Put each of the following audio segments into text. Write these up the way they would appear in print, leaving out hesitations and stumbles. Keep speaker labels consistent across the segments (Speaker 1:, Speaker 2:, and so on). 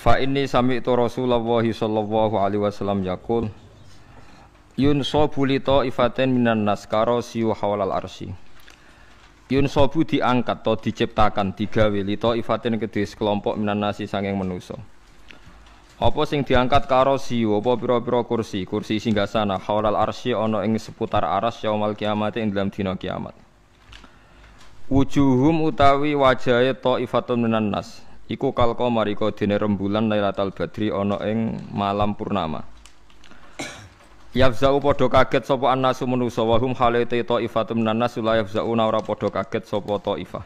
Speaker 1: Fa inni sami'tu Rasulullah sallallahu alaihi wasallam yaqul yunsabu li ta'ifatin minan nas karasiyu hawalal arsy. Yunsabu diangkat atau diciptakan digawe li ta'ifatin kedhe sekelompok minan nasi sanging manusa. Apa sing diangkat karasiyu apa pira-pira kursi singgasana hawalal arsy ana ing seputar aras yaumul kiamat ing dalam dina kiamat. Wujuhum utawi wajahe ta'ifatun minan nas. Iku kal qamar iku dene rembulan Lailatul Badri ana ing malam purnama. Yafza'u padha kaget sapa annasu manusa wa hum halate ta'ifatun minan nas la yafza'una ora padha kaget sapa ta'ifah.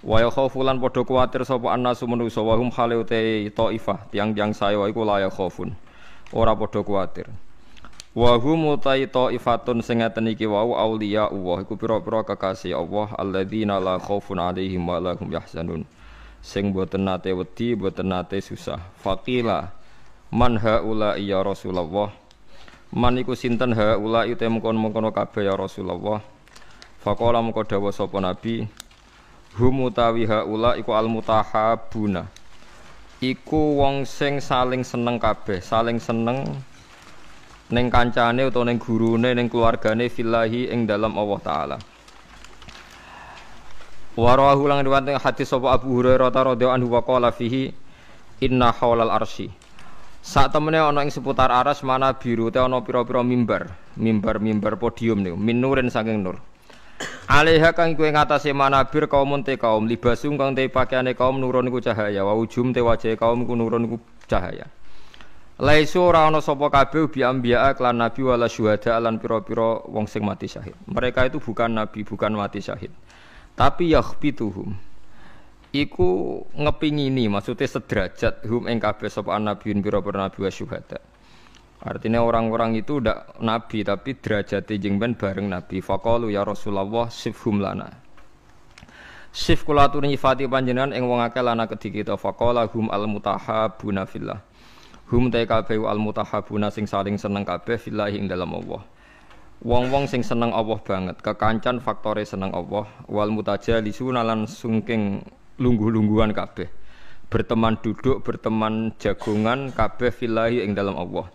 Speaker 1: Wa yakhafulan padha kuwatir sapa annasu manusa wa hum halate ta'ifah tiang-tiang saya iku la yakhafun. Ora padha kuwatir. Wa hum ta'ifatun sing ngaten iki wau auliya Allah iku pira-pira kekasih Allah alladzina la khaufun 'alaihim wa la hum yahzanun. Sing boten nate wedi, boten nate susah. Faqila man haula ya Rasulullah. Man iku sinten haula ite mengkon-mengkon kabeh ya Rasulullah. Faqala mengko dawuh sapa Nabi, hum utawi haula iku almutahabuna. Iku wong sing saling seneng kabeh, saling seneng ning kancane utawa ning gurune ning keluargane fillahi ing dalam Allah taala. Warahu lang riwayat hadis sapa Abu Hurairah radhiyallahu anhu wa qala fihi inna haulal arsy. Sak temene ana ing seputar aras mana biru te ana pira-pira mimbar podium niku minuren saking nur. Alaiha kang kuwi ngatasé manabir kaum te kaum libasung kang te pakaiane kaum nurun iku cahaya wa ujum te wajahe kaum iku nurun iku cahaya. Laisu ora ana sapa kabeh bi anbiya lan nabi wala syuhada lan pira-pira wong sing mati syahid. Mereka itu bukan nabi, bukan mati syahid. Tapi yakhbituhum iku ngepingini maksudnya sederajat hum ing kabeh sapa nabiun pira-pira nabi wa syuhada. Artinya orang-orang itu ndak nabi tapi derajate jeng ben bareng nabi. Faqalu ya Rasulullah sifhum lana. Sif kula aturi nyifati panjenengan ing wong akeh lana kedhi kita. Faqala hum al mutahabuna fillah. Hum ta kabeh al mutahabuna sing saling seneng kabeh fillah ing dalam Allah. Wong-wong sing seneng Allah banget, kekancan faktore seneng Allah, wal mutajalisuna lan sungking lungguh-lungguhan kabeh. Berteman duduk, berteman jagongan kabeh fillahi ing dalam Allah.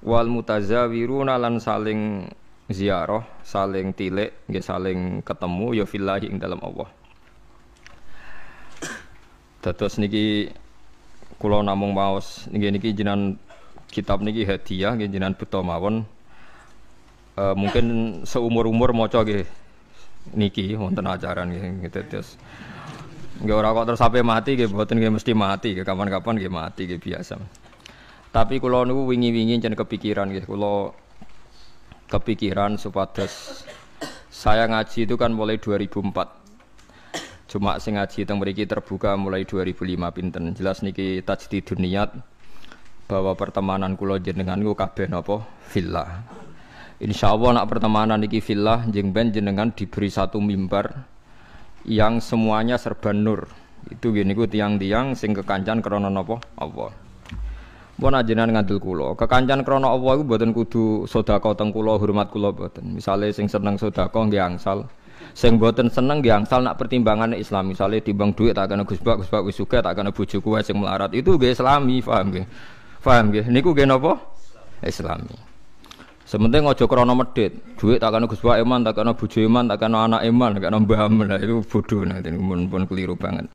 Speaker 1: Wal mutazawiruna lan saling ziarah, saling tilik, nggih saling ketemu ya fillahi ing dalam Allah. Dados niki kula namung maos niki jenengan kitab niki hadiah nggih jenengan beto mawon. Mungkin seumur-umur maca nggih niki wonten acara nggih terus nggih ora kok terus sampai mati nggih mboten nggih mesti mati nggih kapan-kapan nggih mati nggih biasa. Tapi kula niku wingi-wingi jen kepikiran nggih kula kepikiran supados saya ngaji itu kan mulai 2004. Cuma sing ngaji teng mriki terbuka mulai 2005 pinten. Jelas niki tajdidun niat bahwa pertemanan kula jenengan niku kabeh napa fillah. Insyaallah nak pertemanan iki fillah jeung ben jenengan diberi satu mimbar yang semuanya serba nur. Itu gini ku tiang-tiang sing kekancan krana napa? Allah. Mun ajenengan ngandel kula, kekancan krana Allah iku mboten kudu sedekah teng kula, hormat kula mboten. Misale sing seneng sedekah nggih angsal. Sing mboten seneng nggih angsal nak pertimbangane Islam. Misale timbang dhuwit tak kena Gus Bak wis sugih tak kena bojoku wae sing melarat. Itu nggih Islami, paham nggih? Paham nggih? Niku nggih napa? Islami. Sementing aja krana medhit, dhuwit tak kena Gus Bak iman, tak kena bojo iman, tak kena anak iman, tak kena mbah iman. Itu bodoh nanti pun keliru banget.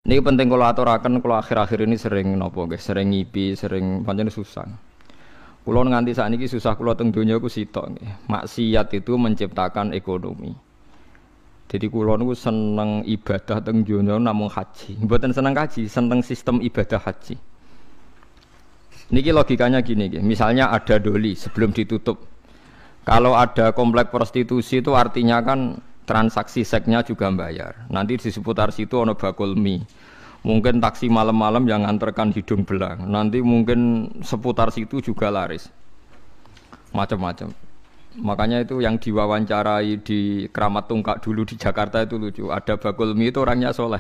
Speaker 1: Ini penting kalau aturaken kalau akhir-akhir ini sering napa guys, sering ngipi, sering pancen susah. Kulo nganti sakniki susah kulo teng donya ku sitok nggih. Maksiat itu menciptakan ekonomi. Jadi kulo niku seneng ibadah teng donya namung haji. Mboten seneng haji, seneng sistem ibadah haji. Niki logikanya gini, misalnya ada doli sebelum ditutup. Kalau ada komplek prostitusi itu artinya kan transaksi seksnya juga bayar. Nanti di seputar situ ono bakul mie. Mungkin taksi malam-malam yang nganterkan hidung belang. Nanti mungkin seputar situ juga laris. Macam-macam. Makanya itu yang diwawancarai di Keramat Tungkak dulu di Jakarta itu lucu. Ada bakul mie itu orangnya soleh.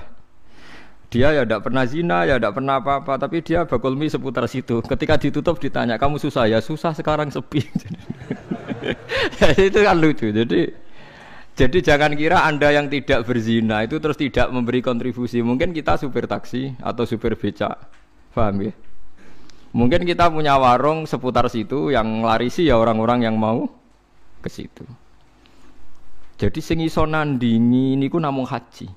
Speaker 1: Dia ya tidak pernah zina, ya tidak pernah apa-apa, tapi dia bakulmi seputar situ. Ketika ditutup ditanya, kamu susah ya? Susah, sekarang sepi. Itu kan lucu. Jadi jangan kira Anda yang tidak berzina itu terus tidak memberi kontribusi. Mungkin kita supir taksi atau supir becak, paham ya? Mungkin kita punya warung seputar situ yang larisi ya orang-orang yang mau ke situ. Jadi sing iso nandingi niku namung haji.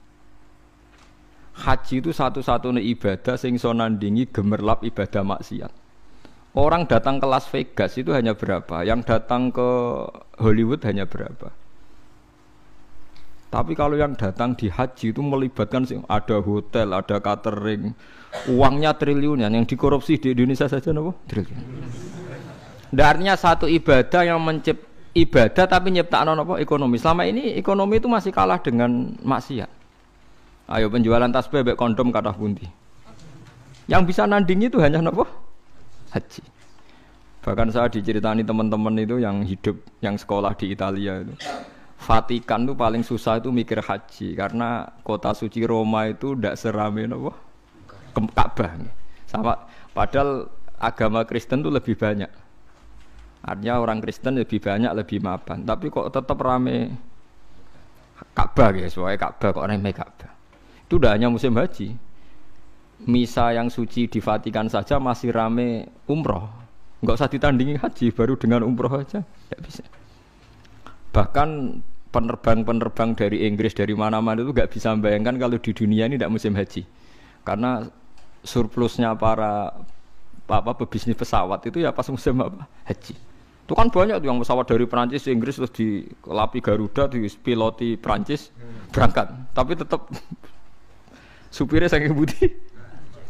Speaker 1: Haji itu satu-satunya ibadah sing iso nandingi gemerlap ibadah maksiat. Orang datang ke Las Vegas itu hanya berapa? Yang datang ke Hollywood hanya berapa? Tapi kalau yang datang di haji itu melibatkan ada hotel, ada catering, uangnya triliunan. Yang dikorupsi di Indonesia saja apa? Triliun. Artinya satu ibadah yang ibadah tapi nyiptakno apa? Ekonomi. Selama ini ekonomi itu masih kalah dengan maksiat. Ayo penjualan tasbih mbek kondom kathah pundi. Yang bisa nandingi itu hanya apa? Haji. Bahkan saya diceritani teman-teman itu yang hidup, yang sekolah di Italia itu. Vatikan itu paling susah itu mikir haji karena kota suci Roma itu tidak serame apa? Ka'bah. Sama padahal agama Kristen itu lebih banyak. Artinya orang Kristen lebih banyak, lebih mapan. Tapi kok tetap rame Ka'bah ya, soalnya Ka'bah kok rame Ka'bah. Itu udah hanya musim haji. Misa yang suci di Vatikan saja masih rame umroh. Enggak usah ditandingi haji, baru dengan umroh aja tidak bisa. Bahkan penerbang-penerbang dari Inggris dari mana-mana itu enggak bisa membayangkan kalau di dunia ini tidak musim haji. Karena surplusnya para pebisnis pesawat itu ya pas musim apa? Haji. Itu kan banyak tuh yang pesawat dari Perancis, Inggris terus dikelapi Garuda, dipiloti Perancis berangkat. Tapi tetap supirnya saking budi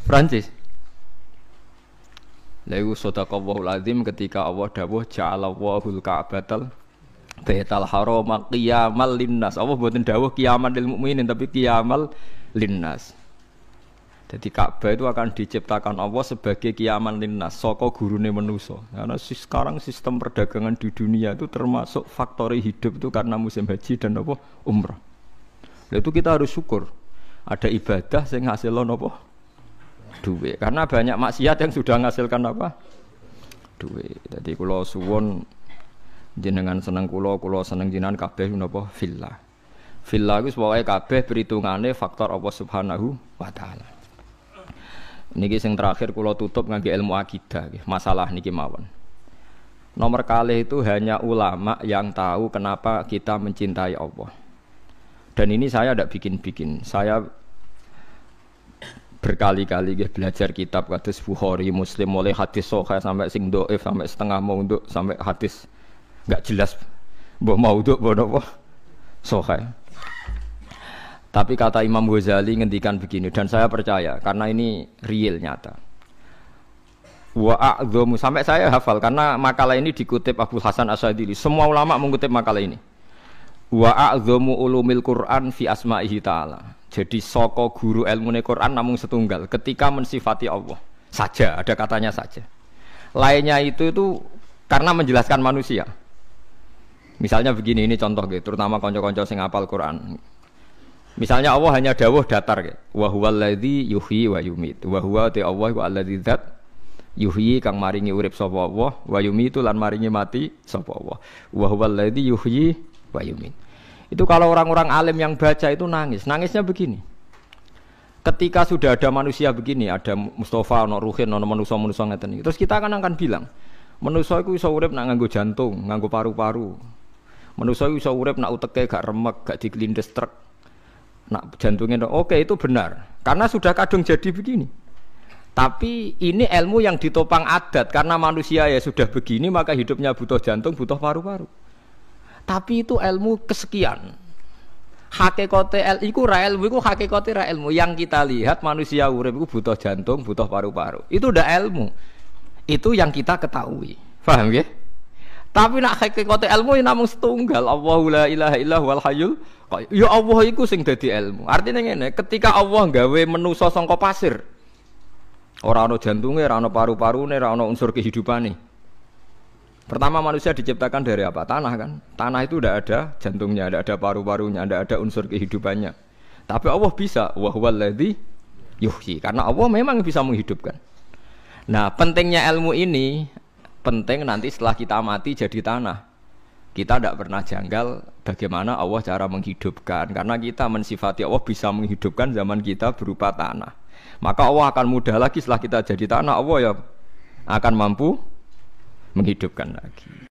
Speaker 1: Prancis. Lalu sadaqallahul azim ketika Allah dawuh ja'alallahul ka'batal baital haram qiyamal linnas. Allah mboten dawuh qiyamal lil mukminin tapi qiyamal linnas. Jadi Ka'bah itu akan diciptakan Allah sebagai qiyamal linnas, saka gurune manusa. Karena sekarang sistem perdagangan di dunia itu termasuk faktor hidup itu karena musim haji dan apa? Umrah. Lalu itu kita harus syukur. Ada ibadah sing ngasilno apa? Duit. Karena banyak maksiat yang sudah menghasilkan apa? Duit. Jadi kula suwun jenengan seneng kula seneng jenengan kabeh menapa fillah. Fillah iku pokoke kabeh perhitungane faktor Allah Subhanahu wa taala. Niki sing terakhir kula tutup ngangge ilmu akidah nggih. Masalah niki mawon. Nomor kalih itu hanya ulama yang tahu kenapa kita mencintai Allah. Dan ini saya tidak bikin-bikin. Saya berkali-kali belajar kitab kados Bukhari, Muslim, mulai hadis sahih sampai sing dhaif, sampai setengah maudhu, sampai hadis enggak jelas mbah maudhu apa sahih. Tapi kata Imam Ghazali ngendikan begini dan saya percaya karena ini real nyata. Wa a'dhamu sampai saya hafal karena makalah ini dikutip Abu Hasan Asyadili. Semua ulama mengutip makalah ini. Wa a'dhamu ulumil Qur'an fi asma'ihi ta'ala. Jadi saka guru ilmune Quran namung setunggal ketika mensifati Allah saja, ada katanya saja. Lainnya itu karena menjelaskan manusia. Misalnya begini, ini contoh gitu, terutama kanca-kanca sing hafal Quran. Misalnya Allah hanya dawuh datar gitu. Wa huwal ladzi yuhyi wa yumit. Wa huwa ta Allah wa alladzi dzat yuhyi kang maringi urip sapa Allah wa yumitu lan maringi mati sapa Allah. Wa huwal ladzi yuhyi wa yumit. Itu kalau orang-orang alim yang baca itu nangis. Nangisnya begini. Ketika sudah ada manusia begini, ada Mustafa, ono Ruhin, ono manusia-manusia ngeten iki. Terus kita akan bilang, manusia iku iso urip nak nganggo jantung, nganggo paru-paru. Manusia iku iso urip nak uteke gak remek, gak diklindes truk. Nak jantungnya oke itu benar. Karena sudah kadung jadi begini. Tapi ini ilmu yang ditopang adat karena manusia ya sudah begini maka hidupnya butuh jantung, butuh paru-paru. Tapi itu ilmu kesekian. Hakikate iku ra ilmu iku hakikate ra ilmu. Yang kita lihat manusia urip iku butuh jantung, butuh paru-paru. Itu udah ilmu. Itu yang kita ketahui. Paham nggih? Tapi nak hakikate ilmu namung setunggal. Allahu la ilaha illa huwal hayyul qayyum. Ya Allah iku sing dadi ilmu. Artinya ngene, ketika Allah gawe manusa saka pasir. Ora ana jantunge, ora ana paru-parune, ora ana unsur kehidupane. Pertama manusia diciptakan dari apa? Tanah kan? Tanah itu tidak ada jantungnya, tidak ada paru-parunya, tidak ada unsur kehidupannya. Tapi Allah bisa. Wa huwal ladzi yuhyi. Karena Allah memang bisa menghidupkan. Nah, pentingnya ilmu ini penting nanti setelah kita mati jadi tanah. Kita tidak pernah janggal bagaimana Allah cara menghidupkan. Karena kita mensifati Allah bisa menghidupkan zaman kita berupa tanah. Maka Allah akan mudah lagi setelah kita jadi tanah. Allah ya akan mampu menghidupkan lagi.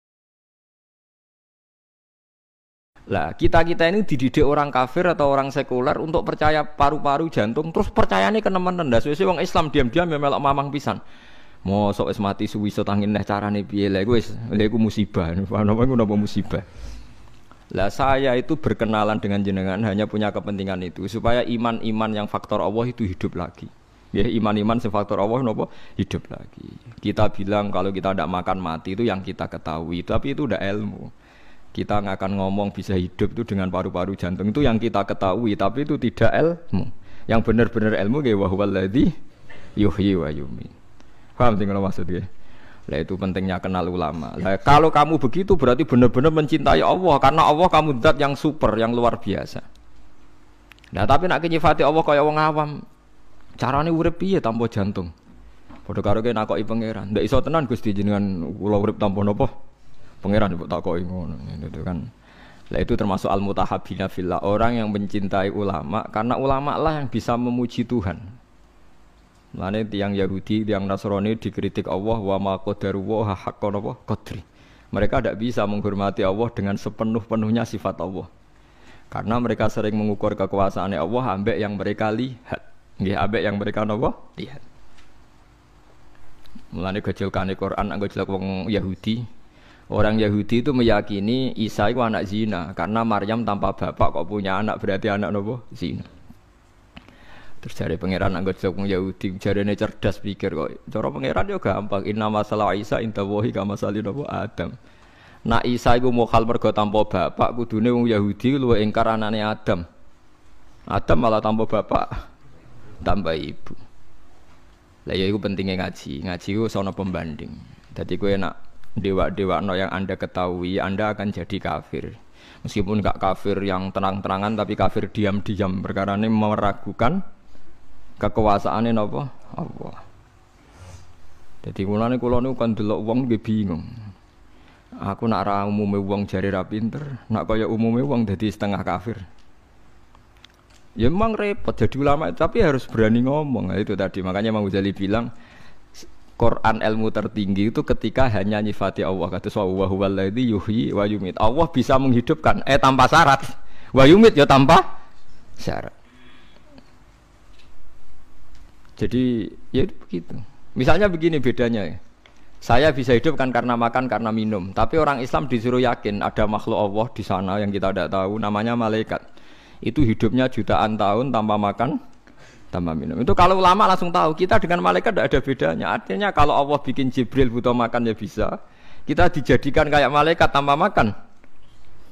Speaker 1: Lah kita ini dididik orang kafir atau orang sekuler untuk percaya paru-paru jantung, terus percayane kenemen ndas wis wong Islam diam-diam ya melok mamang pisan. Mosok wis mati suwi iso tangin neh carane piye lha iku wis lha iku musibah. Napa musibah. Lah saya itu berkenalan dengan jenengan hanya punya kepentingan itu supaya iman-iman yang faktor Allah itu hidup lagi. Ya iman-iman faktor Allah napa hidup lagi. Kita bilang kalau kita tidak makan mati itu yang kita ketahui, tapi itu udah ilmu. Kita nggak akan ngomong bisa hidup itu dengan paru-paru jantung itu yang kita ketahui, tapi itu tidak ilmu. Yang benar-benar ilmu kayak wahwaladzi yuhyi wa yumiit. Paham tinggal maksudnya? Lah itu pentingnya kenal ulama. Lah kalau kamu begitu berarti benar-benar mencintai Allah karena Allah kamu zat yang super, yang luar biasa. Nah tapi nak nyifati Allah kaya wong awam, carane urip piye tanpa jantung? Padha karo kene nakoki pangeran. Ndak iso tenan Gusti jenengan kula urip tanpa napa? Pangeran mbok takoki ngono itu kan. Lah itu termasuk al-mutahabbina fillah, orang yang mencintai ulama karena ulama lah yang bisa memuji Tuhan. Lane tiyang Yahudi, tiyang Nasrani dikritik Allah wa ma qadaruhu haqqan qadri. Mereka tidak bisa menghormati Allah dengan sepenuh-penuhnya sifat Allah. Karena mereka sering mengukur kekuasaan Allah ambek yang mereka lihat. Nggih, ambek yang mereka napa? Lihat. Mulane gejolkane Quran anggo jelek wong Yahudi. Orang Yahudi itu meyakini Isa itu anak zina karena Maryam tanpa bapak kok punya anak berarti anak nopo zina. Terus cari pangeran anggota wong Yahudi jarene cerdas pikir kok. Cara pangeran yo gampang. Inna masalah Isa inta wahi kama salih nopo Adam. Nak Isa iku mokal mergo tanpa bapak kudune wong Yahudi luwih ingkar anane Adam. Adam malah tanpa bapak tambah ibu. Lah ya iku pentingnya ngaji. Ngaji ku sono pembanding. Dadi kowe nak dewa-dewa yang Anda ketahui, Anda akan jadi kafir. Meskipun enggak kafir yang terang-terangan, tapi kafir diam-diam. Perkara ini meragukan kekuasaannya napa? Allah. Jadi kula niku kan delok wong nggih bingung. Aku nak ra umume wong jare ra pinter, nak kaya umume wong dadi setengah kafir. Ya memang repot jadi ulama, tapi harus berani ngomong. Nah, itu tadi makanya Imam Ghazali bilang Quran ilmu tertinggi itu ketika hanya nyifati Allah kata wa huwallazi yuhyi wa yumiit. Allah bisa menghidupkan tanpa syarat. Wa yumiit ya tanpa syarat. Jadi ya begitu. Misalnya begini bedanya ya. Saya bisa hidup kan karena makan, karena minum. Tapi orang Islam disuruh yakin ada makhluk Allah di sana yang kita tidak tahu namanya malaikat. Itu hidupnya jutaan tahun tanpa makan tanpa minum. Itu kalau ulama langsung tahu kita dengan malaikat tidak ada bedanya. Artinya kalau Allah bikin Jibril butuh makan ya bisa. Kita dijadikan kayak malaikat tanpa makan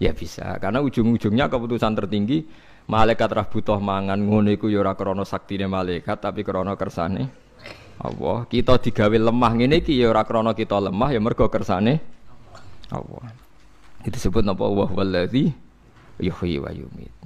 Speaker 1: ya bisa. Karena ujung-ujungnya keputusan tertinggi malaikat rah butuh mangan ngono iku ya ora krana saktine malaikat tapi krana kersane Allah. Kita digawe lemah ngene iki ya ora krana kita lemah ya mergo kersane Allah. Itu disebut napa wa huwallazi yuhyi wa yumiit.